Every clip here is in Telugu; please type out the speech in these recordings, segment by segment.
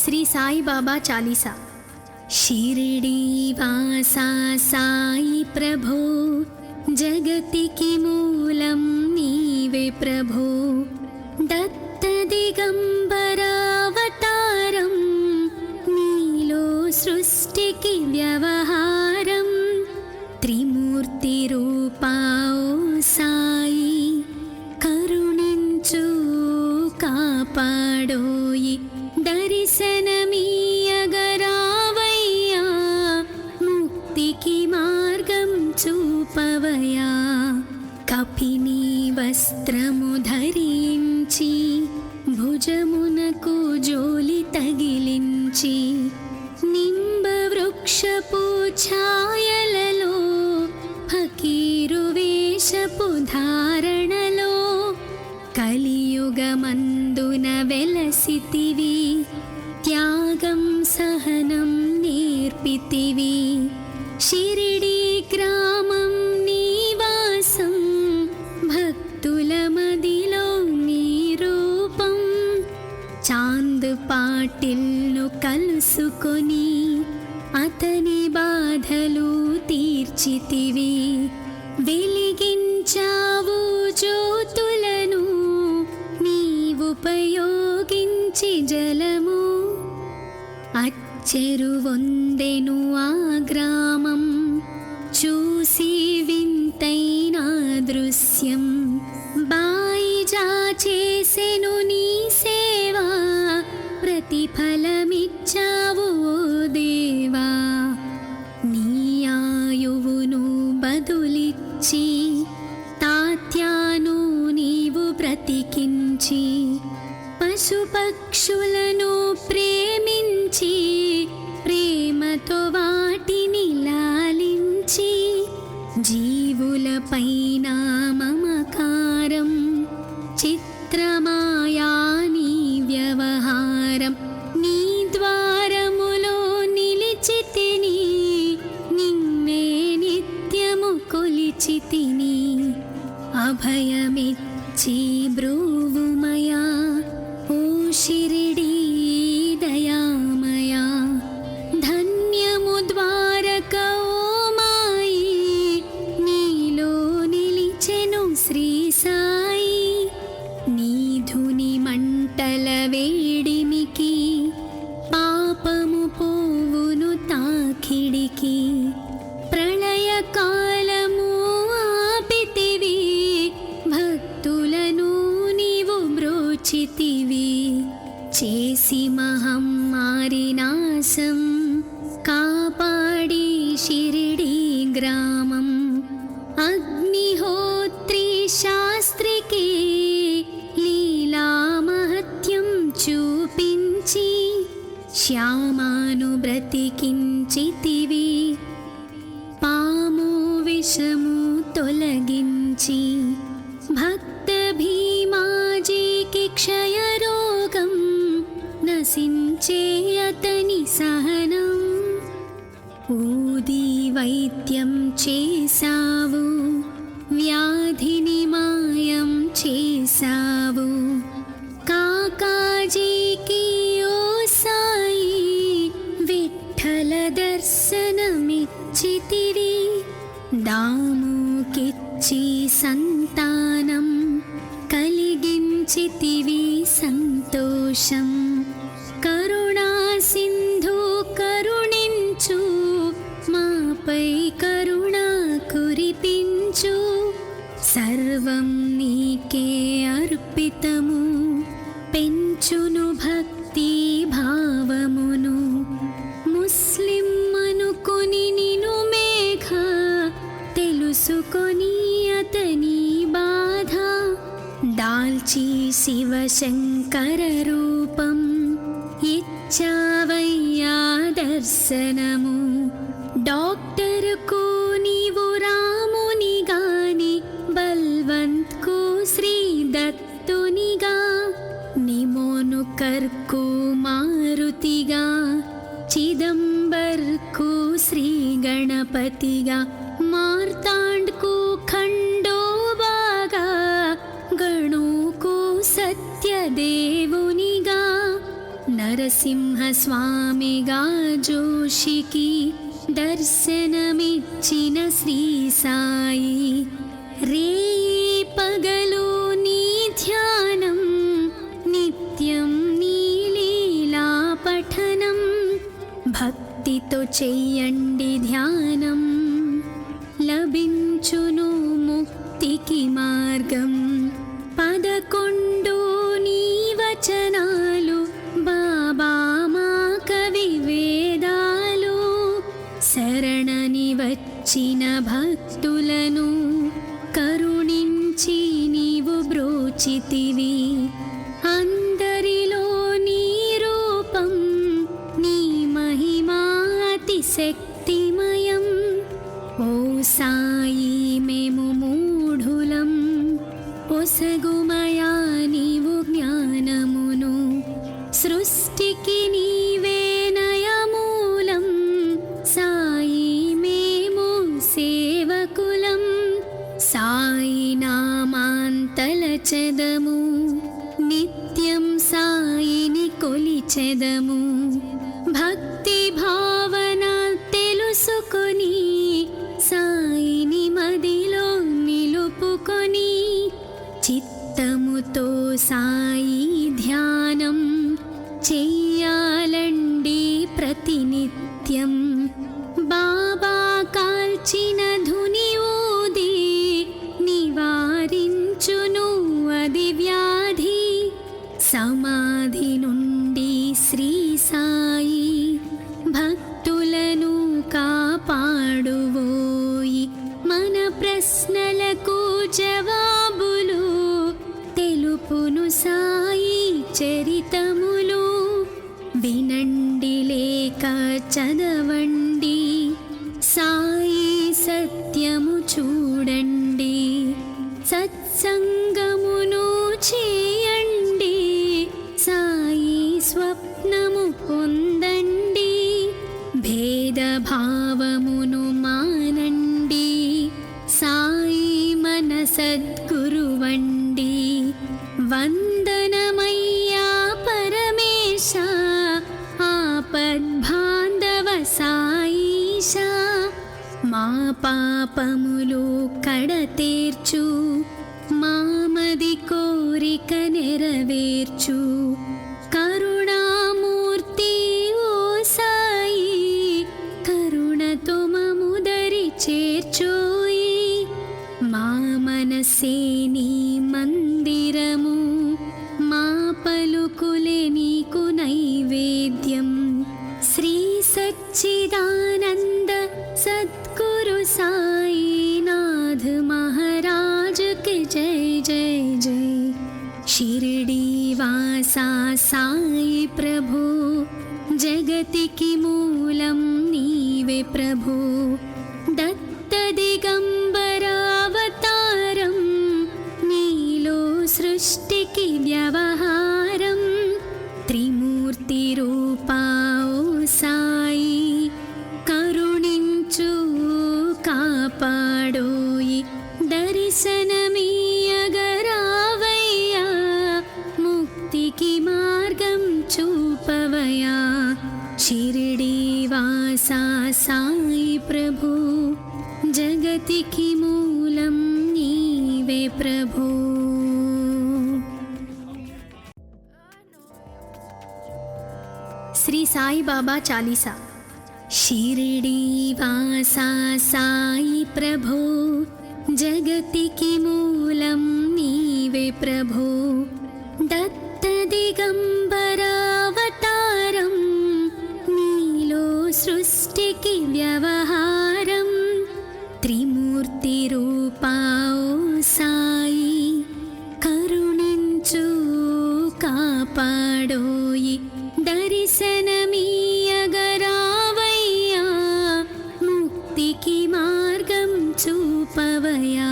శ్రీ సాయిబాబా చాలీసా. షిరిడి వాసా సాయి ప్రభో, జగతికి మూలం నీవే ప్రభో. దత్త దిగంబరావతారం, నీలో సృష్టికి వ్యవహారం. త్రిమూర్తి రూపా ఓ సాయి, కరుణించు కాపాడోయి. దర్శనమీయగరావయ్యా, ముక్తికి మార్గం చూపవయా. కపిని వస్త్రము ధరించి, భుజమునకు జోలి తగిలించి, నింబ వృక్షపు ఛాయలలో, ఫకీరు వేషపు ధారణలో, కలియుగమందున వెలసితివి. త్యాగం సహనం నేర్పితివి. షిరిడి గ్రామం నీవాసం, భక్తుల మదిలో నీ రూపం. చాంద్ పాటిల్ను కలుసుకొని, అతని బాధలు తీర్చితివి. వెలిగించావు జ్యోతులను, నీవుపయోగించి జలము. అచ్చెరువొందెను ఆ గ్రామం, చూసి వింతైన దృశ్యం. బాయిజా చేసెను నీ సేవా, ప్రతిఫలమిచ్చావు ఓ దేవా. నీ ఆయువును బదులిచ్చి, తాత్యాను నీవు బ్రతికించి, పశుపక్షులను ప్రేమించి, ప్రేమతో వాటిని లాలించి. జీవులపైన మమకారం, చిత్రమాయా నీ వ్యవహారం. నీ ద్వారములో నిలిచితిని, నిన్నే నిత్యము కొలిచితిని. అభయమిచ్చి బ్రూవుమయా, ఓ షిరిడి దయామయా. ధన్యము ద్వారక ఓ మాయి, నీలో నిలిచెను శ్రీ సాయి. నీధుని మంటల వేడిమికి, పాపము పోవును తాకిడికి. ప్రళయకాలము ఆపితివి, భక్తులను నీవు బ్రోచితివి. చేసి మహమ్మారి నాశం, కాపాడి షిరిడి గ్రామం. అగ్నిహోత్రి శాస్త్రికి, లీలా మహత్యం చూపించి, శ్యామాను బ్రతికించితివి. పాము విషము తొలగించి, భక్త భీమాజీకి క్షయరోగం, నశించే అతని సహనం. ఊది వైద్యం చేసావు, వ్యాధిని మాయం చేసావు. కాకాజీకి ఓ సాయి, విఠ్ఠల దర్శనమిచ్చితివి. దాముకిచ్చి సంతానం, కలిగించితివి సంతోషం. కరుణా సింధు కరుణించు, మాపై కరుణ కురిపించు. సర్వం నీకే అర్పితము, పెంచును భక్తి భావమును. ముస్లిం అనుకొని నిను మేఘ, తెలుసుకొని అతని బాధ. దాల్చి శివశంకర రూపం, ఇచ్చావయ్యా దర్శనము. డాక్టర్కు నీవు రాముని గాని, బల్వంత్కు శ్రీ దత్తునిగా. నిమోను కర్కు మారుతిగా, చిదంబర్కు శ్రీ గణపతిగా. మార్తాండ్కు ఖండోబాగా, గణుకు సత్యదేవునిగా. నరసింహస్వామిగా జోషికి దర్శనమిచ్చిన శ్రీ సాయి, రేయి పగలు నీ ధ్యానం, నిత్యం నీ లీలా పఠనం, భక్తితో చెయ్యండి ధ్యానం, లభించును ముక్తికి మార్గం. 11 నీ వచనాలు బాబా మా కవి వేదాలు, శరణని వచ్చిన భక్తులను కరుణించి నీవు బ్రోచితివి. అందరిలో నీ రూపం, నీ మహిమా అతి శక్తిమయం. ఓ సాయి మేము మూఢులం, ఒసగుమయా నీవు జ్ఞానమును, సృష్టికి నీవే నయమూలం. సాయి మేము సేవకులం, సాయి నామాంతలచెదము, నిత్యం సాయిని కొలిచెదము. భక్తి భావన తెలుసుకొని సాయిని మదిలో నిలుపుకొని, చిత్తముతో సాయి ధ్యానం చెయ్యాలండి ప్రతినిత్యం. బాబా కాల్చిన ధుని ఊది నివారించును అది వ్యాధి. సమాధి నుండి శ్రీ సాయి భక్తులను కాపాడువోయి. మన ప్రశ్నలకు జవాబులు తెలుపును సాయి చరితములు. వినండి లేక చదవండి, సాయి సత్యము చూడండి. సత్సంగమును చేయండి, సాయి స్వప్నము పొందండి. భేదభావమును మానండి, సాయి మన సద్గురువండి. వందనమయ్యా పరమేశ, ఆపద్బాంధవ సాయిష. మా పాపములు కడతేర్చు, మామది కోరిక నెరవేర్చు. కరుణామూర్తి ఓ సాయి, కరుణతో మముదరి చేర్చోయి. మా మనసే నీ మందిరము, మా పలుకులే నీకు నైవేద్యం. శ్రీ సచ్చిదానంద సద్గురు సాయినాథ్ మహారాజ్ కి జై జై జై. షిరిడి వాసా సాయి ప్రభు, జగతికి మూలం నీవే ప్రభు. దత్త దిగంబరావతారం, నీలో సృష్టికి వ్యవహారం. త్రిమూర్తి రూపా ఓ సాయి, కరుణించు కాపాడోయి. దర్శనమీయగరావయ్యా, ముక్తికి మార్గం చూపవయా. షిరిడి వాసా సాయి ప్రభు, జగతికి మూలం నీవే ప్రభు. శ్రీ సాయి బాబా చాలీసా. షిరిడి వాసా సాయి ప్రభు, జగతికి మూలం నీవే ప్రభు. దత్త దిగంబరావతారం, నీలో సృష్టికి వ్యవహారం. త్రిమూర్తి రూపా ఓ సాయి, కరుణించు కాపాడోయి. దర్శనమీయగరావయ్యా, ముక్తికి మార్గం చూపవయా.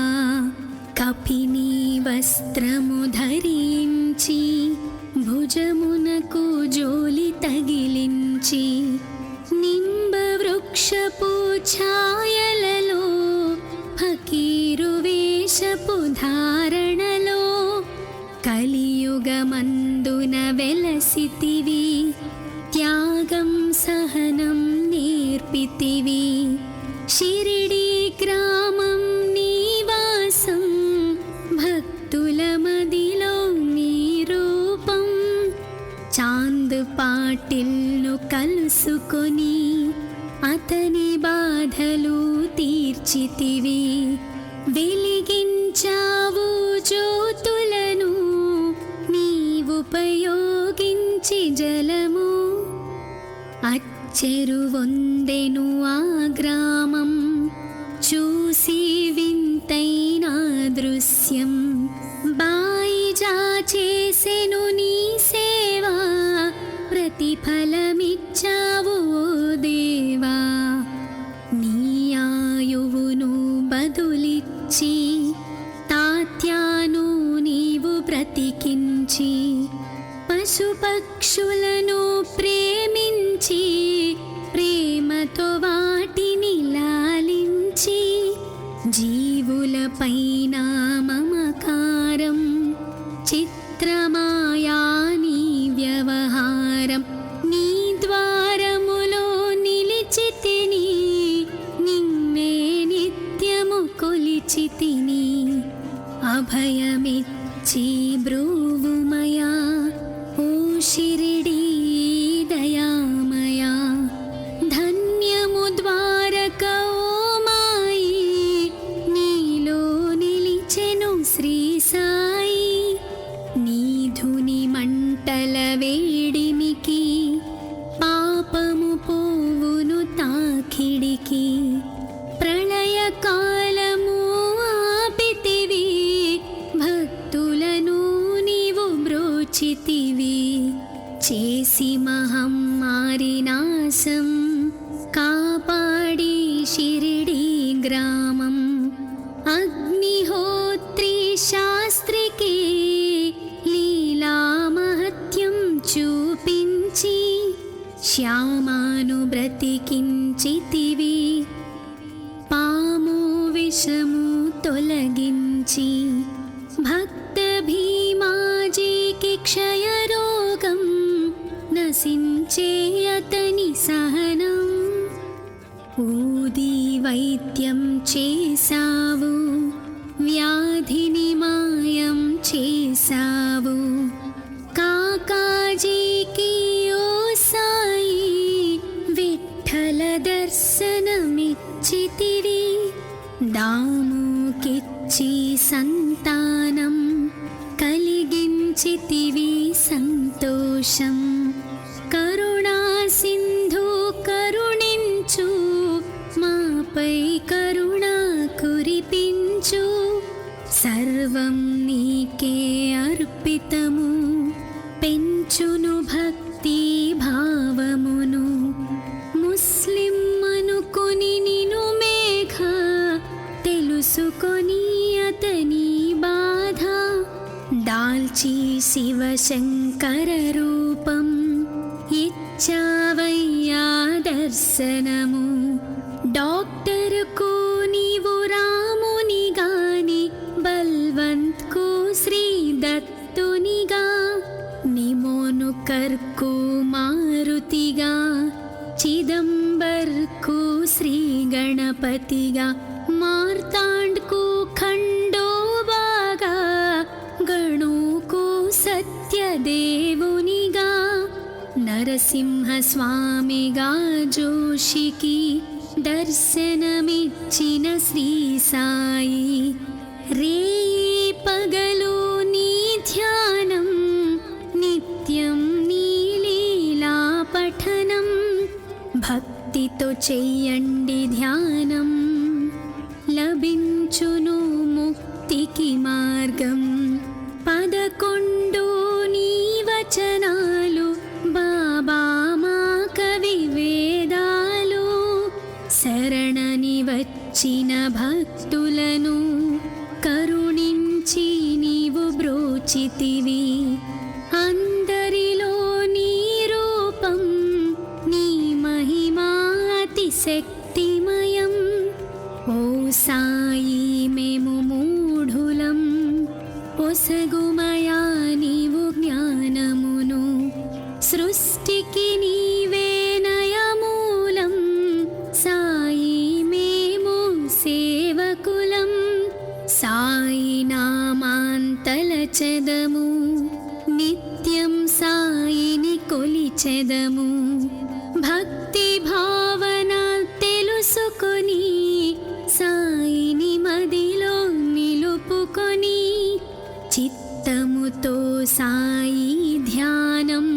కపిని వస్త్రము ధరించి, భుజమునకు జోలి తగిలించి, నింబ వృక్షపు ఛాయలలో, ఫకీరు వేషపు ధారణలో, కలియుగమందు వెలుగున వెలసితివి, త్యాగం సహనం నేర్పితివి. షిరిడి గ్రామం నివాసం, భక్తుల మదిలో నీ రూపం. చాంద్ పాటిల్ను కలుసుకొని అతని బాధలు తీర్చితివి. వెలిగించావు జ్యోతులను నీవుపయోగించి జలము. అచ్చెరువొందెను ఆ గ్రామం, చూసి వింతైన దృశ్యం. బాయిజా చేసెను నీ సేవా, ప్రతిఫలమిచ్చావు ఓ దేవా. నీ ఆయువును బదులిచ్చి తాత్యాను నీవు బ్రతికించి, పశుపక్షులను ప్రేమించి ప్రేమతో వాటిని లాలించి, జీవులపైన మమకారం చిత్రమాయా నీ వ్యవహారం. నీ ద్వారములో నిలిచితిని, నిన్నే నిత్యము కొలిచితిని. అభయమిచ్చి బ్రూవుమయా ఓ షిరిడీ దయామయా. ధన్యము ద్వారక ఓ మాయి, నీలో నిలిచెను శ్రీ సాయి. నీధుని మంటల వేడిమికి, పాపము పోవును తాకిడికి. ప్రళయకాలము ఆపితివి, భక్తులను నీవు బ్రోచితివి. చేసి మహమ్మారి నాశం, కాపాడి షిరిడి గ్రామం. అగ్నిహోత్రి శాస్త్రికి లీలా మహత్యం చూపించి, శ్యామాను బ్రతికించితివి. పాము విషము తొలగించి, భక్త భీమాజీకి క్షయరోగం నశించే అతని సహనం. ఊది వైద్యం చేసావు, వ్యాధిని మాయం చేసావు. కాకాజీకి ఓ సాయి విఠల దర్శనమిచ్చితివి. దాముకిచ్చి సంతానం కలిగించితివి సంతోషం. కరుణా సింధు కరుణించు, మాపై కరుణ కురిపించు. సర్వం నీకే అర్పితము, పెంచును భక్తి భావమును. ముస్లిం అనుకొని నిను మేఘ, తెలుసుకొని అతని బాధ. దాల్చి శివశంకర రూపం, ఇచ్చావయ్యా దర్శనము. డాక్టర్కు నీవు రాముని గాని, బల్వంత్కు శ్రీ దత్తునిగా. నిమోను కర్కు మారుతిగా, చిదంబర్కు శ్రీ గణపతిగా. మార్తాండ్కు ఖండోబాగా, గణుకు సత్యదేవునిగా. నరసింహ స్వామిగా జోషికి దర్శనమిచ్చిన శ్రీ సాయి. రేయి పగలు నీ ధ్యానం, నిత్యం నీ లీలా పఠనం. భక్తితో చెయ్యండి ధ్యానం, లభించును ముక్తికి మార్గం. 11 నీ వచనాలు, బాబా మా కవి వేదాలు. శరణని వచ్చిన భక్తులను కరుణించి నీవు బ్రోచితివి. అందరిలో నీ రూపం, నీ మహిమా అతిశక్తిమయం. ఓ సాయి మేము మూఢులం, ఒసగుమయా నీవు జ్ఞానము. కొలిచెదము. భక్తి భావన తెలుసుకొని సాయిని మదిలో నిలుపుకొని చిత్తముతో సాయి ధ్యానం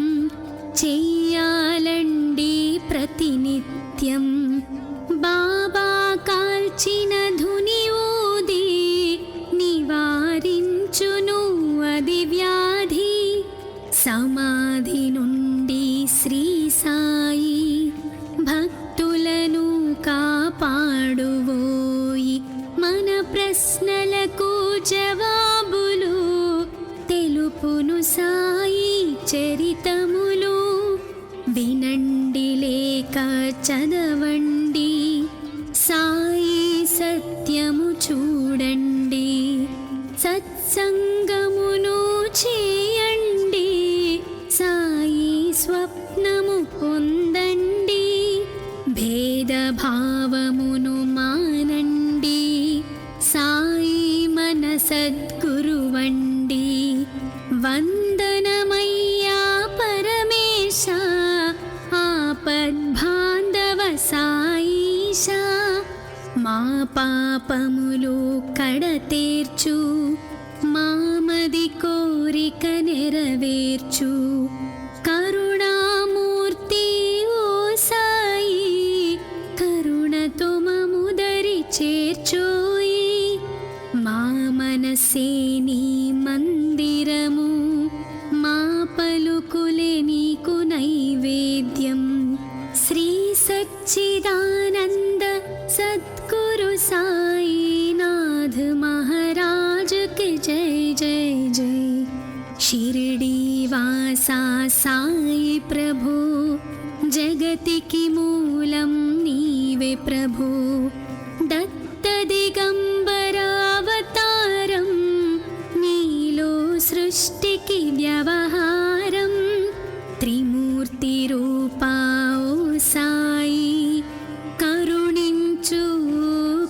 చెయ్యాలండి ప్రతినిత్యం. బాబా కాల్చిన ధుని ఊది నివారించును అది వ్యాధి. సమాధి నుండి శ్రీ సాయి భక్తులను కాపాడువోయి. మన ప్రశ్నలకు జవాబులు తెలుపును సాయి చరితములు. వినండి లేక చదవండి, సాయి సత్యము చూడండి. సత్సంగమును చేయండి, సాయి స్వప్నము పొందండి. భేదభావమును మానండి, సాయి మన సద్గురువండి. వందనమయ్యా పరమేశ, ఆపద్బాంధవ సాయిష. మా పాపములు కడతేర్చు, మామది కోరిక నెరవేర్చు. కరుణామూర్తి ఓ సాయి, కరుణతో మముదరి చేర్చోయి. మా మనసే నీ మందిరము, మా పలుకులే నీకు నైవేద్యం. శ్రీ సచ్చిదానంద సద్గురు సాయినాథ్ మహారాజ్ కి జై జై జై. షిరిడి వాసా సాయి ప్రభు, జగతికి మూలం నీవే ప్రభు. దత్త దిగంబరావతారం, నీలో సృష్టికి వ్యవహారం. త్రిమూర్తి రూపా ఓ సాయి, కరుణించు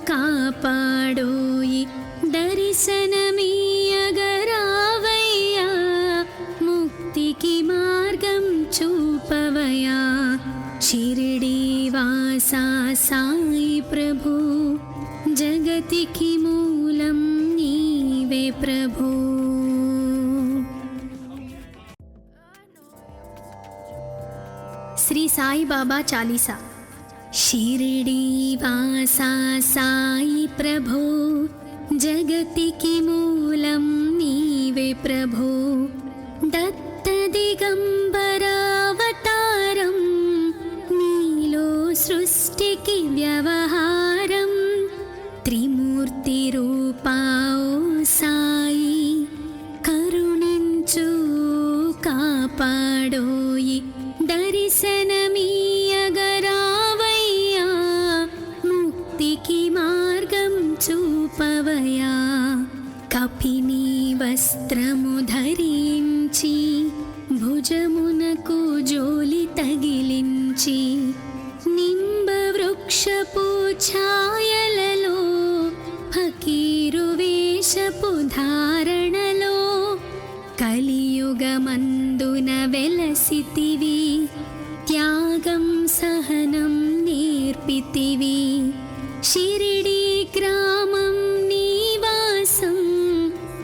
కాపాడోయి. దర్శనమీయగరావయ్యా, ముక్తికి మార్గం చూపవయా. షిరిడి వాసా సాయి ప్రభు, జగతికి మూలం నీవే ప్రభు. శ్రీ సాయి బాబా చాలీసా. షిరిడి వాసా సాయి ప్రభు, జగతికి మూలం నీవే ప్రభు. దత్త దిగంబరావతారం, నీలో సృష్టికి వ్యవహారం. త్రిమూర్తి రూపా ఓ సాయి, కరుణించు కాపాడోయి. దర్శనమీయగరావయ్యా, ముక్తికి మార్గం చూపవయా. కపిని వస్త్రము ధరించి, భుజమునకు జోలి తగిలించి, నింబ వృక్షపు ఛాయలలో ఫకీరు వేషపు ధారణలో కలియుగమందున వెలసితివి. త్యాగం సహనం నేర్పితివి. షిరిడి గ్రామం నివాసం,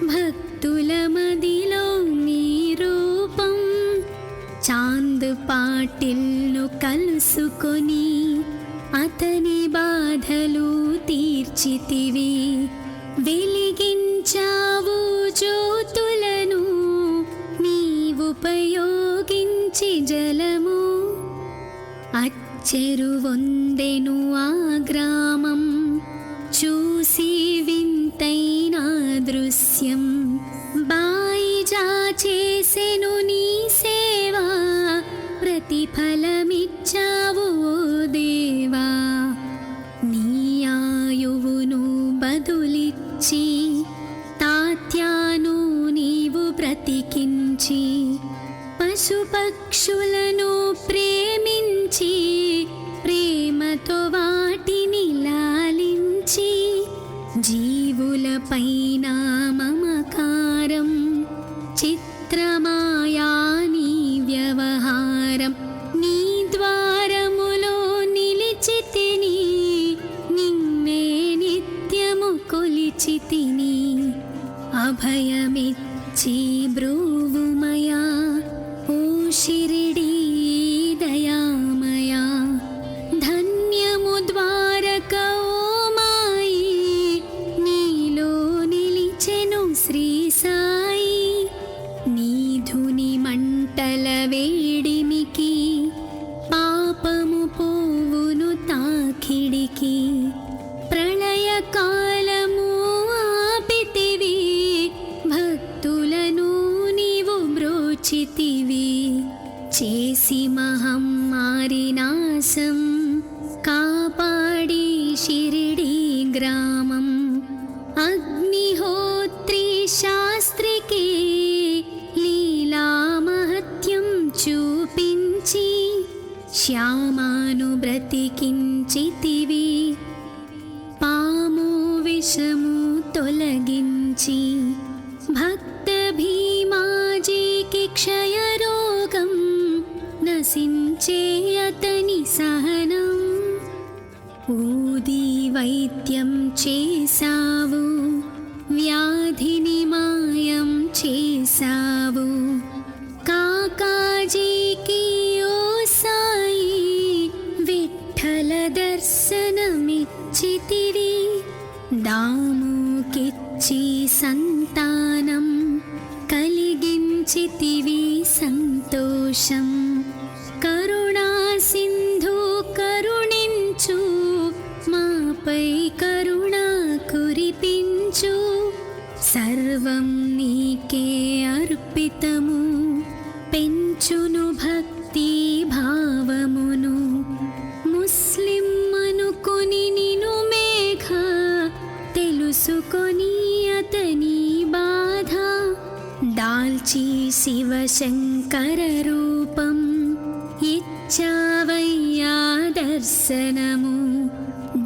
భక్తుల మదిలో నీ రూపం. చాంద్ పాటిల్ను కలుసుకొని అతని బాధలు తీర్చితివి. వెలిగించావు జ్యోతులను నీవుపయోగించి జలము. అచ్చెరువొందెను ఆ గ్రామం, చూసి వింతైన దృశ్యం. బాయిజా చేసెను నీ సేవా, ప్రతిఫలమిచ్చావు ఓ దేవా. నీ ఆయువును బదులిచ్చి, తాత్యాను నీవు బ్రతికించి, పశుపక్షులను ప్రేమించి, ప్రేమతో వాటిని లాలించి. జీవులపైన మమకారం, చిత్రమాయా నీ వ్యవహారం. షిరిడీ దయామయా ధన్యము ద్వారక ఓ మాయి నీలో నిలిచెను శ్రీ సాయి నీ ధుని మంటల వేడిమికి పాపము పోవును తాకిడికి ప్రళయ కాలము ఆపితివి భక్తులను నీవు బ్రోచితివి చేసి మహమ్మారి నాశం కాపాడి షిరిడీ గ్రామం అగ్నిహోత్రి శాస్త్రికి లీలా మహత్యం చూపించి శ్యామాను బ్రతికించితివి పాము విషము తొలగించి భక్త భీమాజీకి క్షయరోగం నశించే అతని సహనం ఊది వైద్యం చేసావు వ్యాధిని మాయం చేసావు కాకాజీకి ఓ సాయి విఠల దర్శనమిచ్చితివి దాముకిచ్చి సంతానం కలిగించితివి సంతోషం కరుణా సింధు కరుణించు మాపై కరుణ కురిపించు సర్వం నీకే అర్పితము పెంచును భక్తి భావమును ముస్లిం అనుకొని నిను మేఘ తెలుసుకొని అతని బాధ దాల్చి శివశంకర రూపం ఇచ్చావయ్యా దర్శనము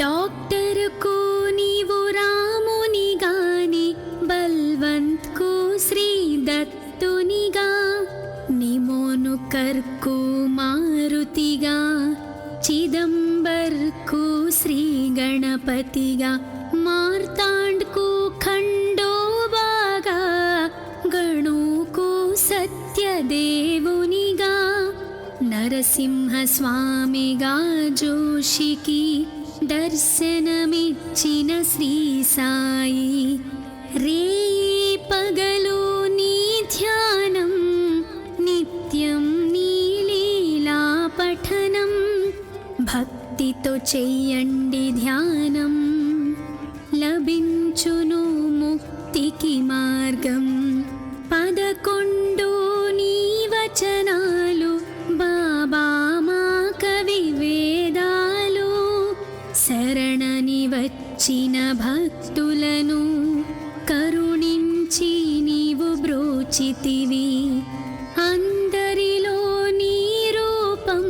డాక్టర్కు నీవు రాముని గాని బల్వంత్కు శ్రీ దత్తునిగా నిమోను కర్కు మారుతిగా చిదంబర్కు శ్రీ గణపతిగా మార్తాండ్కు ఖండోబాగా గణుకు సత్యదేవునిగా నరసింహ స్వామిగా జోషికి దర్శనమిచ్చిన శ్రీ సాయి రేయి పగలు నీ ధ్యానం నిత్యం నీ లీలా పఠనం భక్తితో చెయ్యండి ధ్యానం లభించును ముక్తికి మార్గం 11 నీ వచనాలు బాబా మా కవి వేదాలు శరణని వచ్చిన భక్తులను కరుణించి నీవు బ్రోచితివి అందరిలో నీ రూపం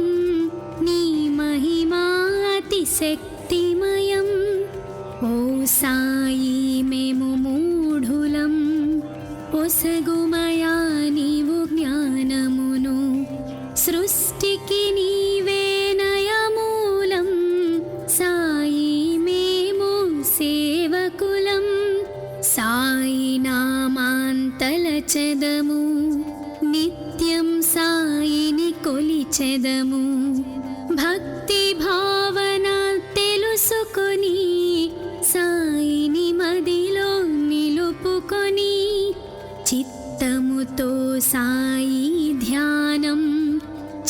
నీ మహిమా అతిశక్తిమయం ఓ సాయి మేము మూఢులం ఒసగుమయా నీవు జ్ఞానమును సృష్టికి నీవే నయమూలం సాయి మేము సేవకులం సాయి నామాంతలచెదము నిత్యం సాయిని కొలిచెదము భక్తి భావన తెలుసుకొని సాయిని మదిలో నిలుపుకొని చిత్తముతో సాయి ధ్యానం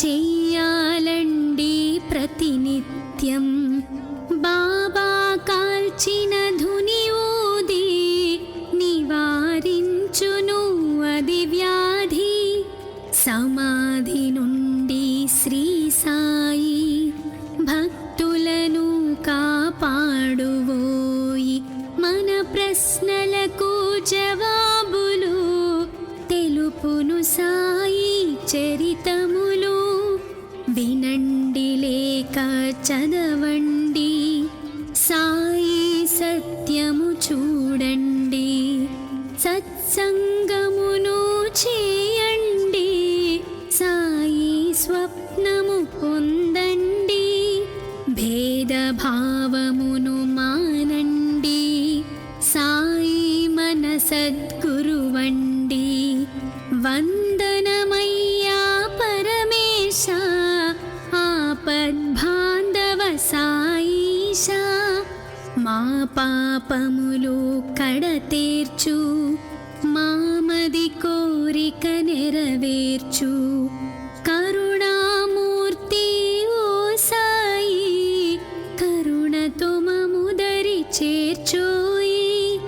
చెయ్యాలండి ప్రతినిత్యం బాబా కాల్చిన ధుని ఊది నివారించును అది వ్యాధి సమాధి నుండి శ్రీ సాయి భక్తులను కాపాడువోయి మన ప్రశ్నలకు జవాబులు తెలుపును సాయి చరితములు వినండి లేక చదవండి సాయి సత్యము చూడండి సత్సంగమును చేయండి సాయి స్వప్నము పొందండి భేదభావమును మానండి సాయి మన సద్గురువండి వందనమయ్యా పాపములు కడతేర్చు, మామది కోరిక నెరవేర్చు. కరుణామూర్తి ఓ సాయి, కరుణతో మముదరి చేర్చోయి.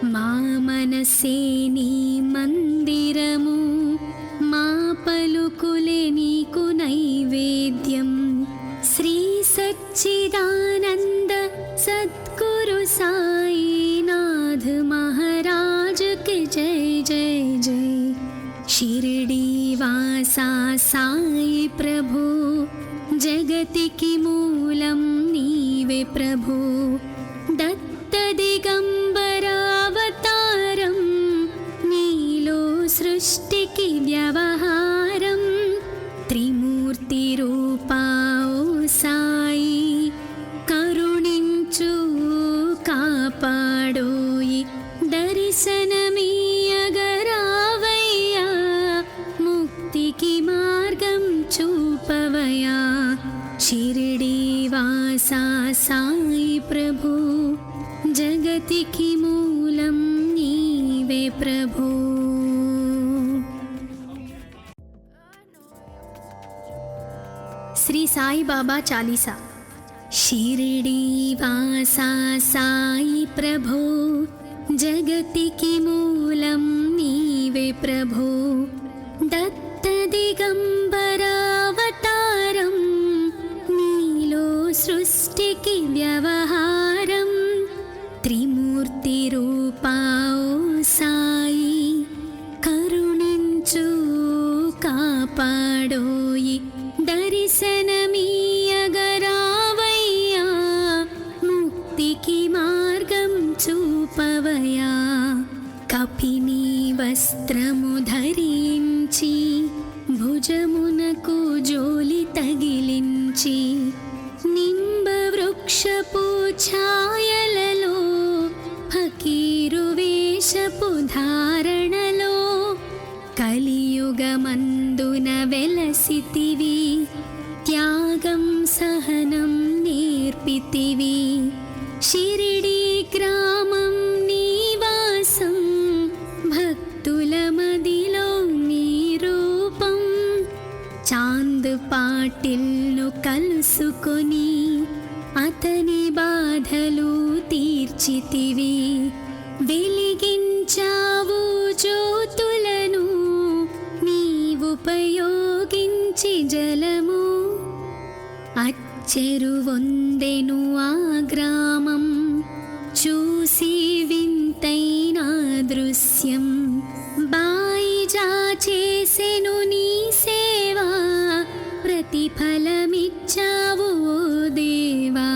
మా మనసే నీ మందిరము, మా పలుకులే నీకు నైవేద్యం. శ్రీ సచ్చిదానంద సద్గురు సాయినాథ్ महाराज के जय जय जय. शिरडी वासा साई प्रभु, जगतिकी मूलं नीवे प्रभु. दत्त दिगंबरावतारं, नीलो सृष्टिकी व्यवहारं. त्रिमूर्ति रूपा ओ साई, करुणिंचु कापाडोयि. दर्शनमीयगरावయ్యా, मुक्तिकी मार्गं చూపవయ్యా. शिरडी वासा साई प्रभु, जगतिकी मूलं नीवे प्रभु. श्री साई बाबा चालीसा. शिरडी वासा साई प्रभु, जगतिकी मूलं नीवे प्रभु. दत्त दिगंबरावतारं, नीलो सृष्टिकी व्यवहारं. त्रिमूर्ति रूपा ओ साई, करुणिंचु कापाडोयि. दर्शनमीयगरावయ్యా, मुक्तिकी मार्गं చూపవయ్యా. కపిని వస్త్రము ధరించి, భుజమునకు జోలి తగిలించి. నింబ వృక్షపు ఛాయలలో, ఫకీరు వేషపు ధారణలో. కలియుగమందున వెలసితివి, త్యాగం సహనం నేర్పితివి. షిరిడీ గ్రామం నీవాసం, భక్తుల మదిలో నీ రూపం. చాంద్ పాటిల్ను కలుసుకొని, అతని బాధలు తీర్చితివి. వెలిగించావు జ్యోతులను, నీవుపయోగించి జలము. అచ్చెరువొందెను ఆ గ్రామం, చూసి వింతైన దృశ్యం. బాయిజా చేసెను నీ సేవా, ప్రతిఫలమిచ్చావు ఓ దేవా.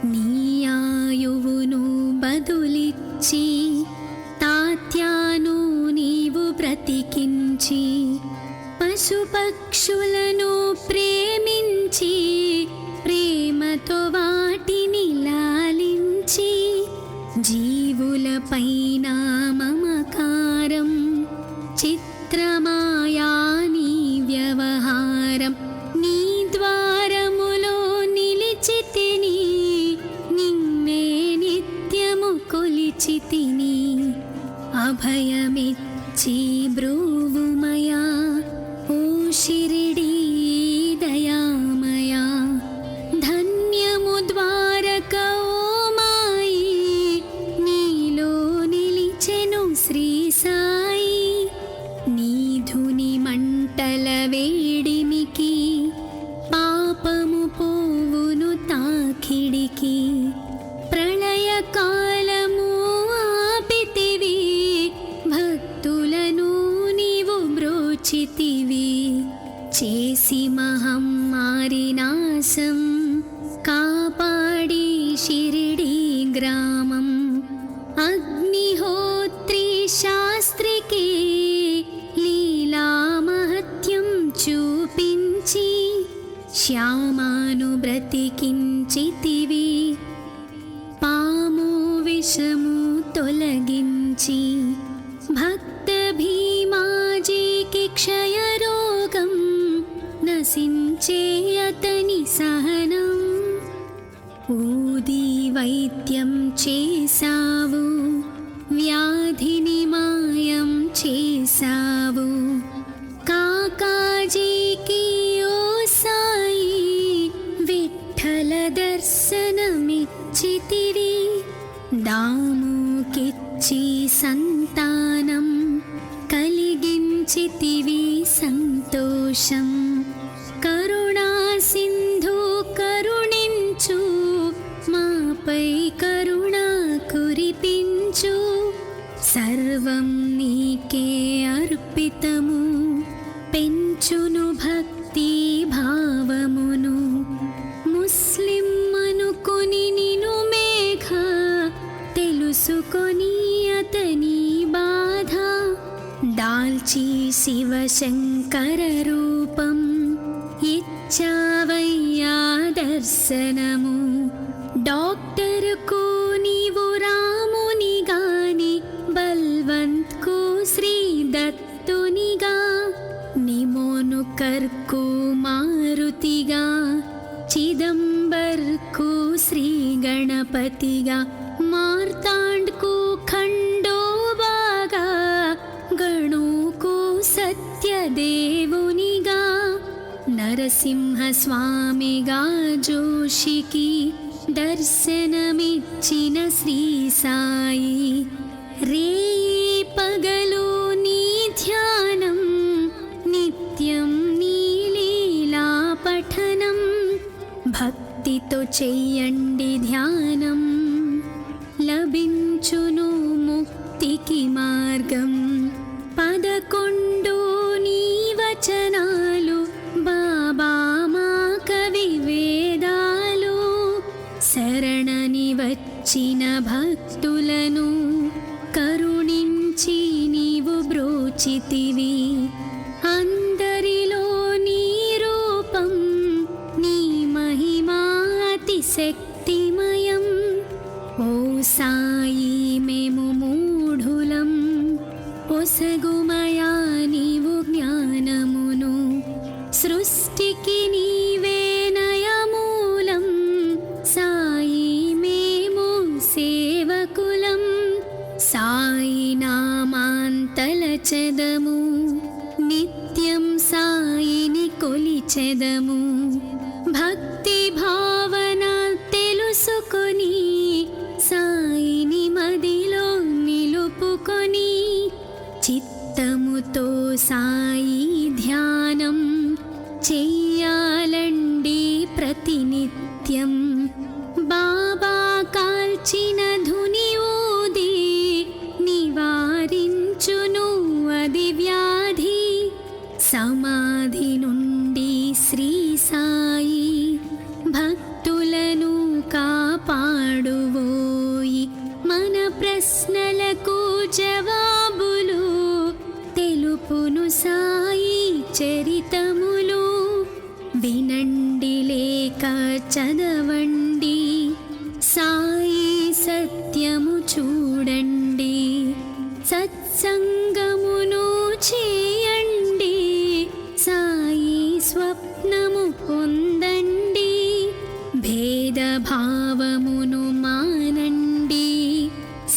నీ ఆయువును బదులిచ్చి, తాత్యాను నీవు బ్రతికించి. పశుపక్షులను ప్రేమించి, ప్రేమతో వాటిని లాలించి. జీవులపైన మమకారం, చిత్రమాయా నీ వ్యవహారం. నీ ద్వారములో నిలిచితిని, నిన్నే నిత్యము కొలిచితిని. అభయమిచ్చి బ్రూవుమయా, ఓ షిరిడీ దయామయా. ధన్యము ద్వారక ఓ మాయి, నీలో నిలిచెను శ్రీ సాయి. నీ ధుని మంటల వేడిమికి, పాపము పోవును తాకిడికి. ప్రళయ కాలము ఆపితివి, భక్తులను నీవు బ్రోచితివి. చేసి మహమ్మారి నాశం, కాపాడి షిరిడీ గ్రామం. అగ్నిహోత్రి శాస్త్రికి, లీలా మహత్యం చూపించి. శ్యామాను బ్రతికించితివి, పాము విషము తొలగించి. భక్త భీమాజీకి క్షయరోగం, నశించే అతని సహనం. ఊది వైద్యం చేసావు, వ్యాధిని మాయం చేసావు. కాకాజీకి ఓ సాయి విఠ్ఠల దర్శనమిచ్చితివి. దాముకిచ్చి సంతానం కలిగించితివి సంతోషం. కరుణా సింధు కరుణించు, మాపై కరుణ కురిపించు. సర్వం నీకే అర్పితము, పెంచును భక్తి భావమును. ముస్లిం అనుకొని నిను మేఘ, తెలుసుకొని అతని బాధ. దాల్చి శివశంకర రూపం, ఇచ్చావయ్యా దర్శనము. డాక్టర్కు నీవు రాముని గాని, బల్వంత్కు శ్రీ దత్తునిగా. నిమోను కర్కు మారుతిగా, చిదంబర్కు శ్రీ గణపతిగా. మార్తాండ్కు ఖండోబాగా, గణుకు సత్యదేవునిగా. నరసింహ స్వామిగా జోషికి దర్శనమిచ్చిన శ్రీ సాయి. రేయి పగలు నీ ధ్యానం, నిత్యం నీ లీలా పఠనం. భక్తితో చెయ్యండి ధ్యానం, లభించును ముక్తికి మార్గం. 11 నీ వచనాలు, బాబా మా కవి వేదాలు. శరణని వచ్చిన భక్తులను కరుణించి నీవు బ్రోచితివి. అందరిలో నీ రూపం, నీ మహిమా అతిశక్తిమయం. ఓ సాయి మేము మూఢులం, ఒసగుమయా నీవు జ్ఞానమును. సృష్టికి నీవే నయమూలం, సాయి మేము సేవకులం. సాయి నామాంతలచెదము, నిత్యం సాయిని కొలిచెదము. భక్తి భావన తెలుసుకొని, సాయిని మదిలో నిలుపుకొని. చిత్తముతో సాయి ధ్యానం చెయ్యాలండి ప్రతినిత్యం. బాబా కాల్చిన ధుని ఊది, నివారించును అది వ్యాధి. సమాధి నుండి శ్రీ సాయి భక్తులను కాపాడువోయి. మన ప్రశ్నలకు జవాబులు తెలుపును సాయి చరితములు. వినండి లేక చదవండి, సాయి సత్యము చూడండి. సత్సంగమును చేయండి, సాయి స్వప్నము పొందండి. భేదభావమును మానండి,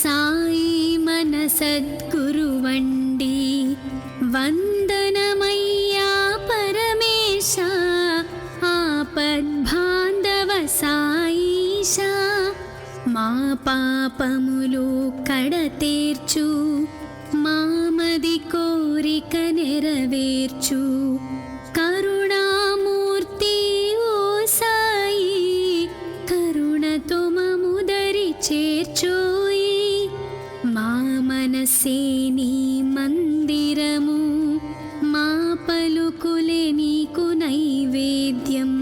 సాయి మన సద్గురువండి. వందనమయ్యా పరమేశ, ఆపద్బాంధవ సాయిష. మా పాపములు కడతేర్చు, మామది కోరిక నెరవేర్చు. కరుణామూర్తి ఓ సాయి, కరుణతో మముదరి చేర్చోయి. మా మనసే నీ మందిరము, మా పలుకులే నీకు నైవేద్యం.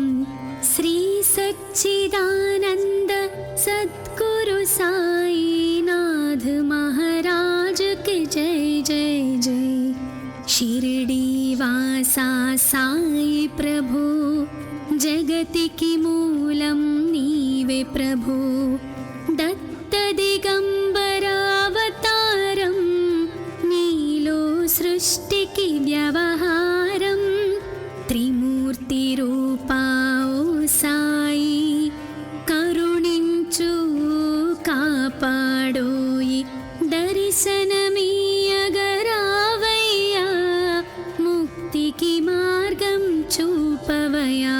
శ్రీ సచ్చిదానంద సద్గురు సాయినాథ్ మహారాజ్ కి జై జై జై. షిరిడి వాసా సాయి ప్రభు, జగతికి మూలం నీవే ప్రభు. దత్త దిగంబరావతారం, నీలో సృష్టికి వ్యవహారం. త్రిమూర్తి రూపా ఓ సాయి, కరుణించు చూపవయా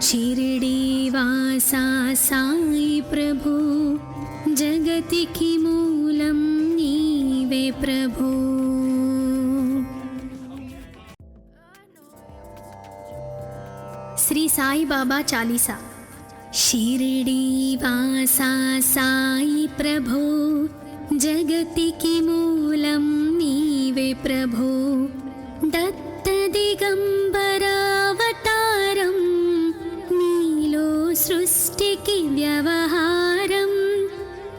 షిరిడీవాసా సాయి ప్రభు జగతికి మూలం నీవే ప్రభు. శ్రీ సాయి బాబా చాలీసా. షిరిడీవాసా సాయి ప్రభు జగతికి మూలం నీవే ప్రభు. దత్త దిగంబరావతారం నీలో సృష్టికి వ్యవహారం.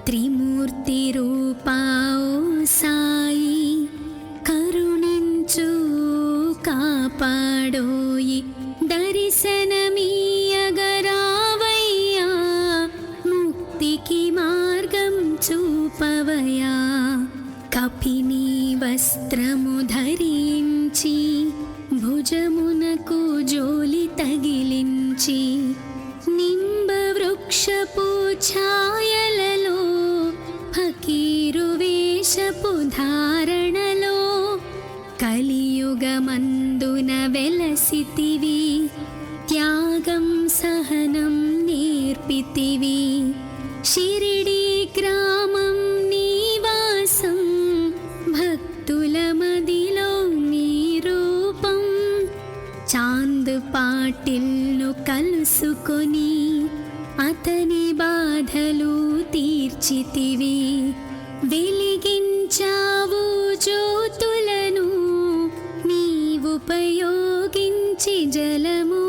త్రిమూర్తి రూపా ఓ సాయి కరుణించు కాపాడోయి. దర్శనమీయగరావయ్యా ముక్తికి మార్గం చూపవయా. కపిని వస్త్రము ధరించి భుజమునకు జోలి తగిలించి నింబ వృక్షపు ఛాయలలో ఫకీరు వేషపు ధారణలో కలియుగమందున వెలసితివి. త్యాగం సహనం నేర్పితివి. షిరిడీ గ్రామం నీవాసం భక్తుల మదిలో నీ రూపం. చాంద్ పాటిల్ను కలుసుకొని అతని బాధలు తీర్చితివి. వెలిగించావు జ్యోతులను నీవుపయోగించి జలము.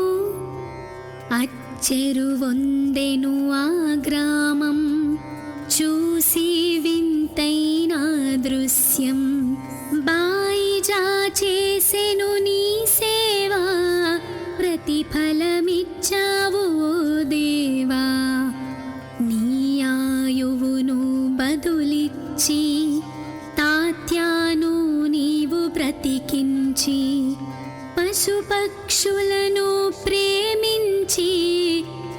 అచ్చెరువొందెను ఆ గ్రామం చూసి వింతైన దృశ్యం. బాయిజా చేసెను నీ సేవా ప్రతిఫలమిచ్చావు ఓ దేవా. నీ ఆయువును బదులిచ్చి తాత్యాను నీవు బ్రతికించి పశుపక్షులను ప్రేమించి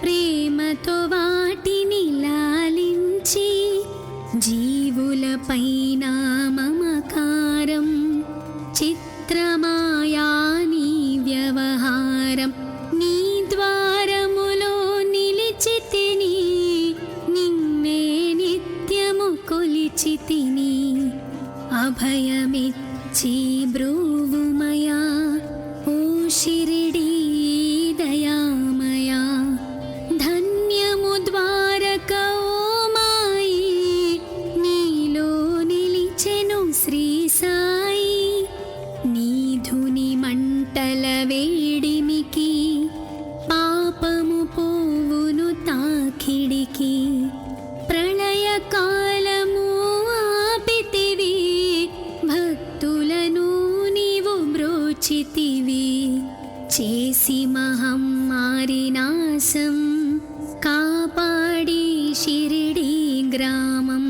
ప్రేమతో వాటిని లాలించి జీవులపైన మమకారం చిత్రమాయా నీ వ్యవహారం. నీ ద్వారములో నిలిచితిని నిన్నే నిత్యము కొలిచితిని. అభయమిచ్చి బ్రూవుమయా ఓ షిరిడీ దయామయా. ధన్యము ద్వారక ఓ మాయి నీలో నిలిచెను శ్రీ సాయి. నీ ధుని మంటల వేడిమికి పాపము పోవును తాకిడికి. ప్రళయ కాలము ఆపితివి భక్తులను నీవు బ్రోచితివి. చేసి మహమ్మారి నాశం కాపాడి షిరిడీ గ్రామం.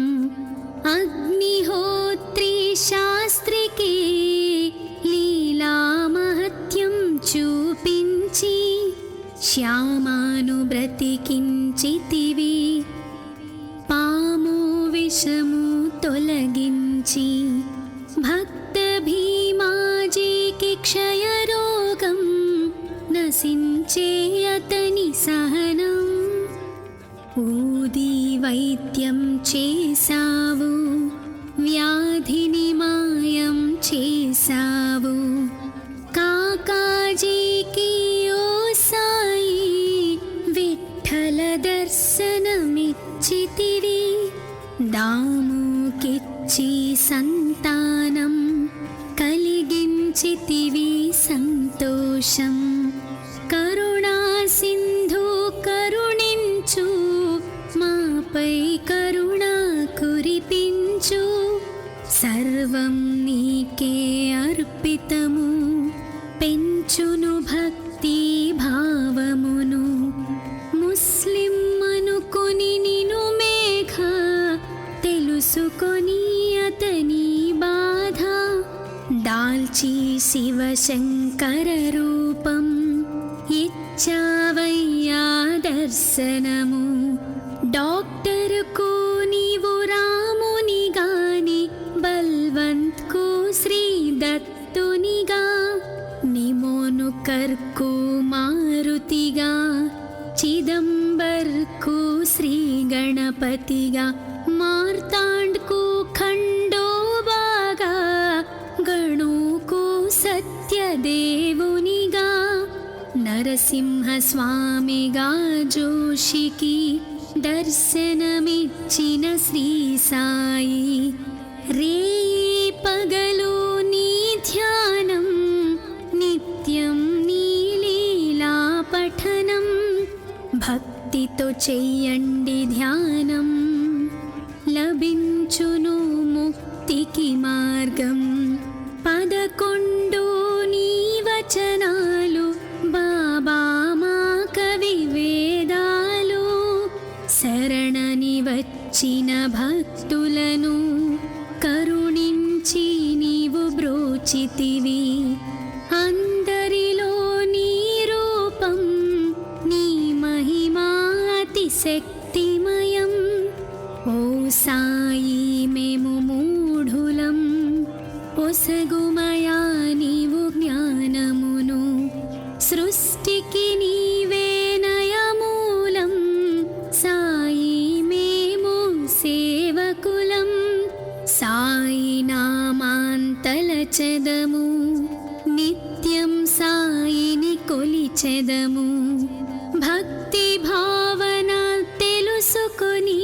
అగ్నిహోత్రి శాస్త్రికి లీలా మహత్యం చూపించి శ్యామాను బ్రతికించితివి. పాము విషము తొలగించి భక్త భీమాజీకి క్షయరోగం నశించే అతని సహనం. ఊది వైద్యం చేసావు వ్యాధిని మాయం చేసావు. కాకాజీకి ఓ సాయి విఠల దర్శనమిచ్చితివి. దాముకిచ్చి సంతానం కలిగించితివి సంతోషం. కరుణా సింధు కరుణించు మాపై కరుణ కురిపించు. సర్వం నీకే అర్పితము పెంచును భక్తి భావమును. ముస్లిం అనుకొని నిను మేఘ తెలుసుకొని అతని బాధ. దాల్చి శివశంకర రూపం ఇచ్చావయ్యా దర్శనము. డాక్టర్కు నీవు రాముని గాని బల్వంత్కు శ్రీ దత్తునిగా. నిమోను కరు కుంభర్కు మారుతిగా చిదంబర్కు శ్రీ గణపతిగా మార్తాండ్కు ఖండోబాగా గణుకు సత్యదేవునిగా నరసింహస్వామిగా జోషికి దర్శనమిచ్చిన శ్రీ సాయి రేయి పగలు నీ ధ్యానం నిత్యం నీ లీలా పఠనం భక్తితో చెయ్యండి ధ్యానం లభించును ముక్తికి మార్గం 11 నీ వచనాలు బాబా మా కవి వేదాలు శరణని వచ్చిన భక్తులను కరుణించి నీవు బ్రోచితివి అందరిలో నీ రూపం నీ మహిమా అతిశక్తిమయం ఓ సాయి మేము మూఢులం ఒసగుమయా నీవు జ్ఞానమును సృష్టికి నీవే నయమూలం సాయి మేము సేవకులం సాయి నామాంతలచెదము నిత్యం సాయిని కొలిచెదము భక్తి భావన తెలుసుకొని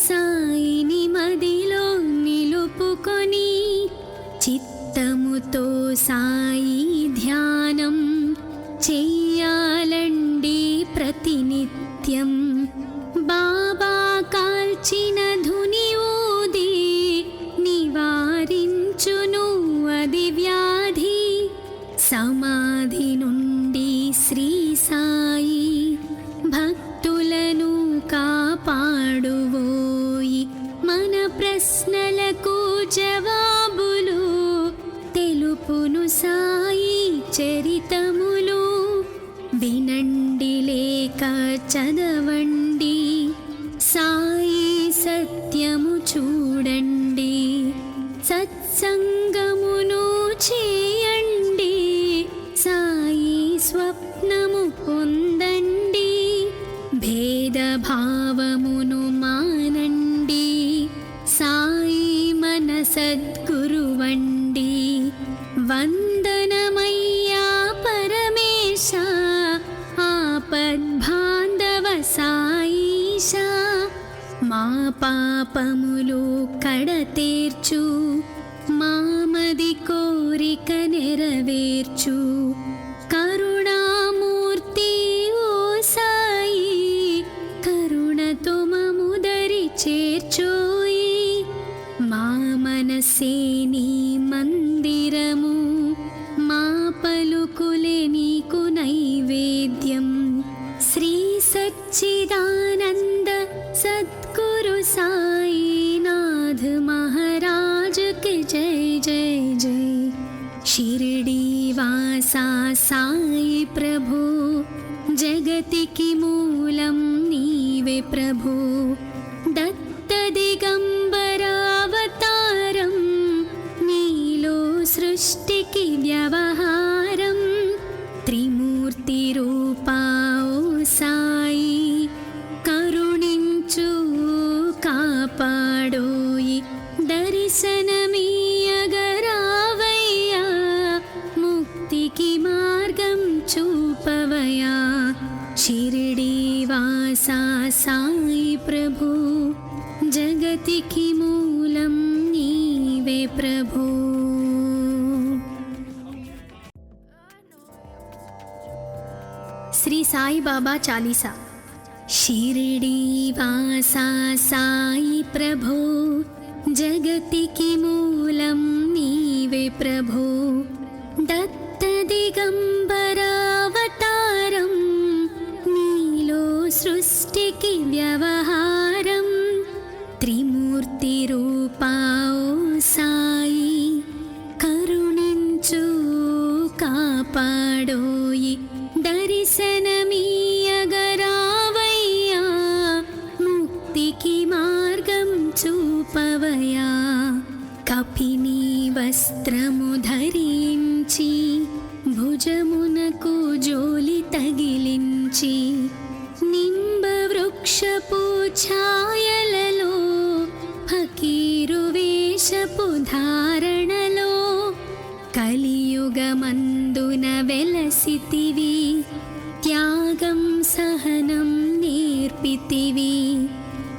సాయిని మదిలో నిలుపుకొని చిత్తముతో సాయి ధ్యానం చెయ్యాలండి ప్రతినిత్యం బాబా కాల్చిన ధుని ఊది నివారించును అది వ్యాధి సమాధి నుండి శ్రీ సాయి భక్తులను కాపాడువోయి మన ప్రశ్నలకు జవాబులు తెలుపును సాయి చరితములు వినండి లేక చదవండి సాయి సత్యము చూడండి సత్సంగమును చేయండి సాయి స్వప్నము పొందండి భేదభావమును మానండి సాయి మన సద్గురువండి వందనమయ్యా పరమేశ ఆపద్బాంధవ సాయిష మా పాపములు కడతేర్చు మామది కోరిక నెరవేర్చు కరుణామూర్తి ఓ సాయి కరుణతో మముదరి చేర్చోయి మా మనసే నీ మందిరము మా పలుకులే నీకు నైవేద్యం శ్రీ సచ్చిదానంద సద్గురు సాయినాథ్ మహారాజ్ కి జై జై జై షిరిడి వాసా సాయి ప్రభు జగతికి మూలం నీవే ప్రభు దత్త దిగంబరావతారం నీలో సృష్టికి వ్యవహారం త్రిమూర్తి రూపా ఓ సాయి కరుణించు కాపాడోయి దర్శనమీయగరావయ్యా ముక్తికి మార్గం చూపవయా షిరిడి వాసా సాయి ప్రభు జగతికి మూలం నీవే ప్రభు శ్రీ సాయి బాబా చాలీసా షిరిడి వాసా సాయి ప్రభు జగతికి మూలం నీవే ప్రభు దత్త దిగంబరావతారం నీలో సృష్టికి వ్యవహారం త్రిమూర్తి రూపా ఓ సాయి కరుణించు కాపాడోయి దర్శనమీయగరావయ్యా ముక్తికి మార్గం చూపవయా కపిని వస్త్రము ధరించి భుజమునకు త్యాగం సహనం నేర్పితివి.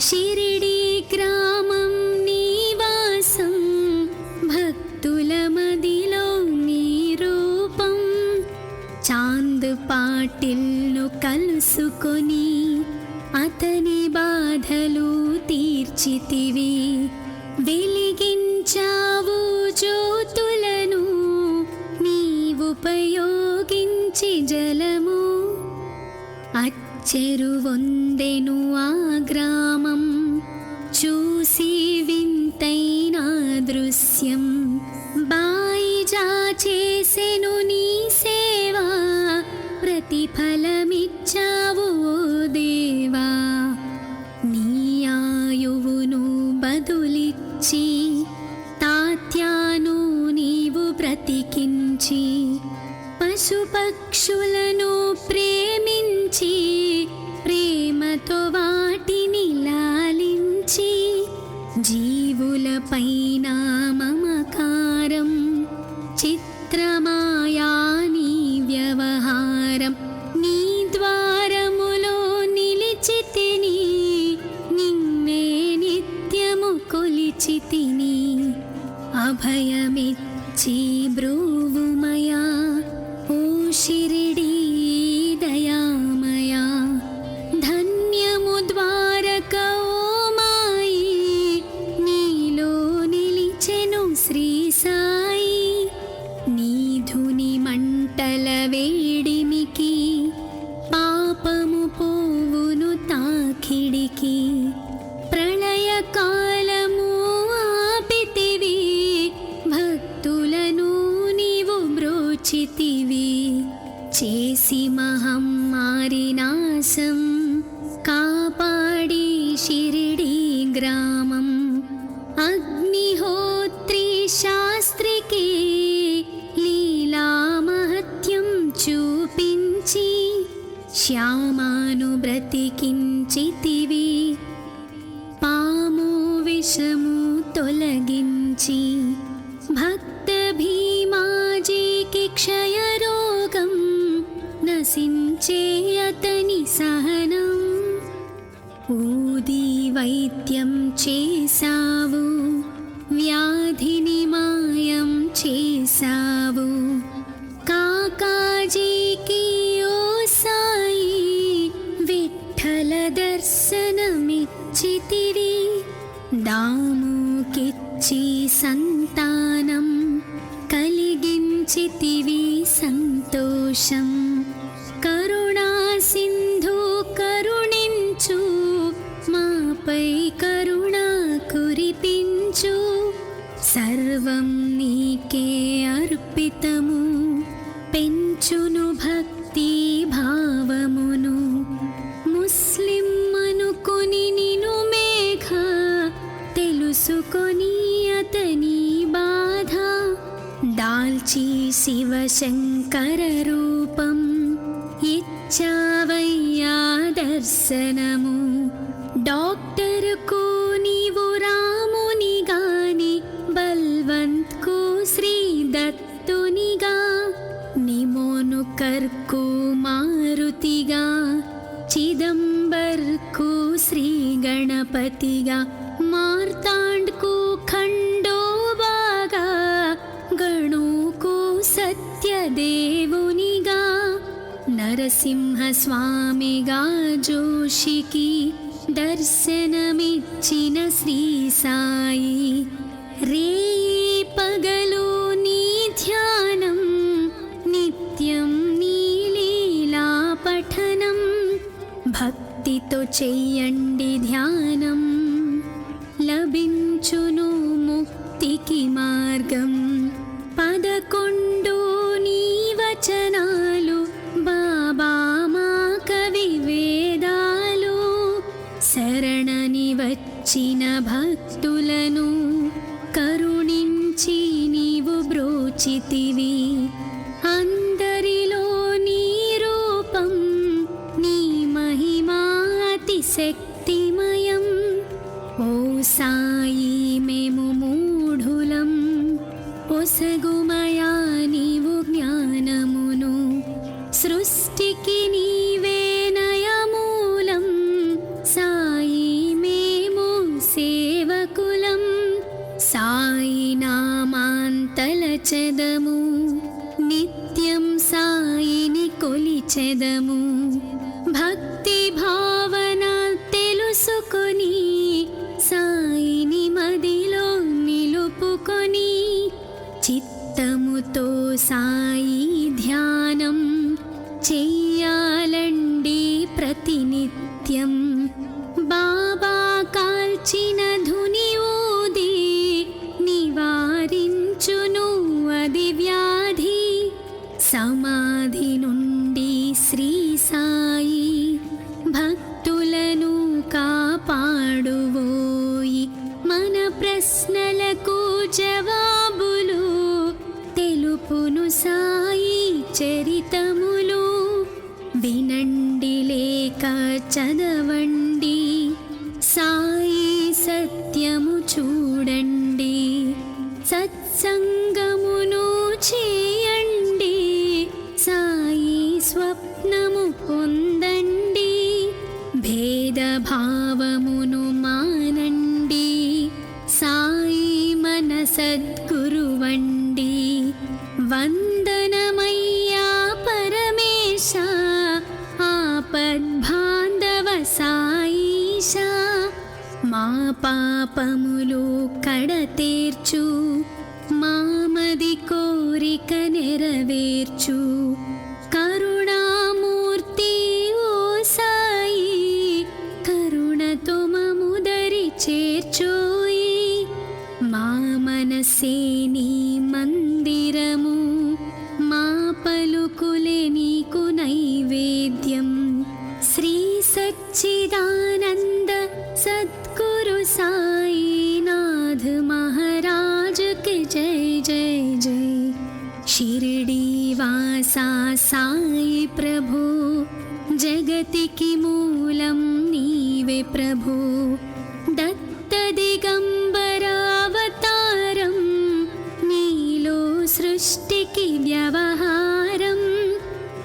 షిరిడి గ్రామం నివాసం భక్తుల మదిలో నీ రూపం. చాంద్ పాటిల్ను కలుసుకొని అతని బాధలు తీర్చితివి. వెలిగించావు జ్యోతులను నీవుపయోగించి జలము. అచ్చెరువొందెను ఆ గ్రామం చూసి వింతైన దృశ్యం. బాయిజా చేసెను నీ సేవా, ప్రతిఫలమిచ్చావు ఓ దేవా. నీ ఆయువును బదులిచ్చి తాత్యాను నీవు బ్రతికించి, పశుపక్షులను ప్రేమించి ప్రేమతో వాటిని లాలించి, జీవులపైన మమకారం చిత్రమాయా నీ వ్యవహారం. నీ ద్వారములో నిలిచితిని, నిన్నే నిత్యము కొలిచితిని. అభయమిచ్చి బ్రోవుమయా ఓ షిరిడీ దయామయా. ధన్యము ద్వారక ఓ మాయి, నీలో నిలిచెను శ్రీ సాయి. నీధుని మంటల వేడిమికి పాపము పోవును తాకిడికి. ప్రళయకాలము ఆపితివి, భక్తులను నీవు బ్రోచితివి. చేసి మహమ్మారి నాశం కాపాడి షిరిడి గ్రామం. అగ్నిహోత్రి శాస్త్రికి లీలా మహత్యం చూపించి, శ్యామాను బ్రతికించితివి. పాము విషము తొలగించి, భక్త భీమాజీకి క్షయరోగం నశించే అతని సహనం. ఊది వైద్యం చేసావు, వ్యాధిని మాయం చేసావు. కాకాజీకి ఓ సాయి విఠ్ఠల దర్శనమిచ్చితివి. దాముకిచ్చి సంతానం కలిగించితివి సంతోషం. కరుణా సింధు కరుణించు, మాపై కరుణ కురిపించు. సర్వం నీకే అర్పితము, పెంచును భక్తి భావమును. ముస్లిం అనుకొని నిను మేఘ, తెలుసుకొని అతని బాధ. దాల్చి శివశంకర రూపం ఇచ్చావయ్యా దర్శనము. డాక్టర్కు నీవు రాముని గాని, బల్వంత్కు శ్రీ దత్తునిగా. నిమోనుకర్కు మారుతిగా, చిదంబర్కు శ్రీ గణపతిగా. మార్తాండ్కు ఖండోబాగా, గణుకు సత్యదేవునిగా. నరసింహ స్వామిగా జోషికి దర్శనమిచ్చిన శ్రీ సాయి. రేయి పగలు నీ ధ్యానం, నిత్యం నీ లీలా పఠనం. భక్తితో చెయ్యండి ధ్యానం, లభించును ముక్తికి మార్గం. 11 నీ వచనాలు బాబా మా కవి వేదాలు. శరణని వచ్చిన భక్తులను కరుణించి నీవు బ్రోచితివి. అందరిలో నీ రూపం, నీ మహిమా అతిశక్తిమయం. ఓ సాయి మేము మూఢులం, ఒసగుమయా నీవు జ్ఞానమును. సృష్టికి నీవే కొలిచెదము. భక్తి భావన తెలుసుకొని సాయిని మదిలో నిలుపుకొని చిత్తముతో సాయి ధ్యానం చెయ్యాలండి ప్రతినిత్యం. బాబా కాల్చిన ధుని ఊది నివారించును అది వ్యాధి. సమాధి నుండి శ్రీ సాయి భక్తులను కాపాడువోయి. మన ప్రశ్నలకు జవాబులు తెలుపును సాయి చరితములు. వినండి లేక చదవండి, సాయి సత్యము చూడండి. సత్సంగమును చేయండి, సాయి స్వప్నము పొందండి. భేదభావమును మానండి, సాయి మన సద్గురువండి. వందనమయ్యా పరమేశ, ఆపద్బాంధవ సాయిష. మా పాపములు కడతేర్చు, మామది కోరిక నెరవేర్చు. కరుణామూర్తి ఓ సాయి, కరుణతో మముదరి చేర్చోయి. మా మనసే నీ మందిరము, మా పలుకులే నీకు నైవేద్యం. శ్రీ సచ్చిదానంద సద్గురు సాయినాథ్ महाराज के जय जय जय. शिरडी वासा साई प्रभु, जगतिकी मूलं नीवे प्रभु. दत्त दिगंबरावतारं, नीलो सृष्टिकी व्यवहारं.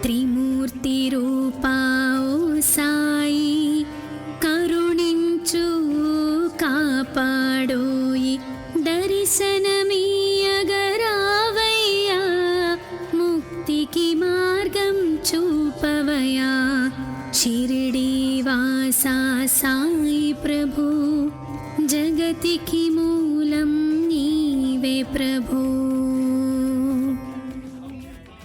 त्रिमूर्ति रूपा ओ साई, करुणिंचु कापाडोयि. दर्शनमीयगरावయ్యా, मुक्तिकी मार्गं చూపవయ్యా. शिरडी वासा साई प्रभु, जगतिकी मूलं नीवे प्रभु.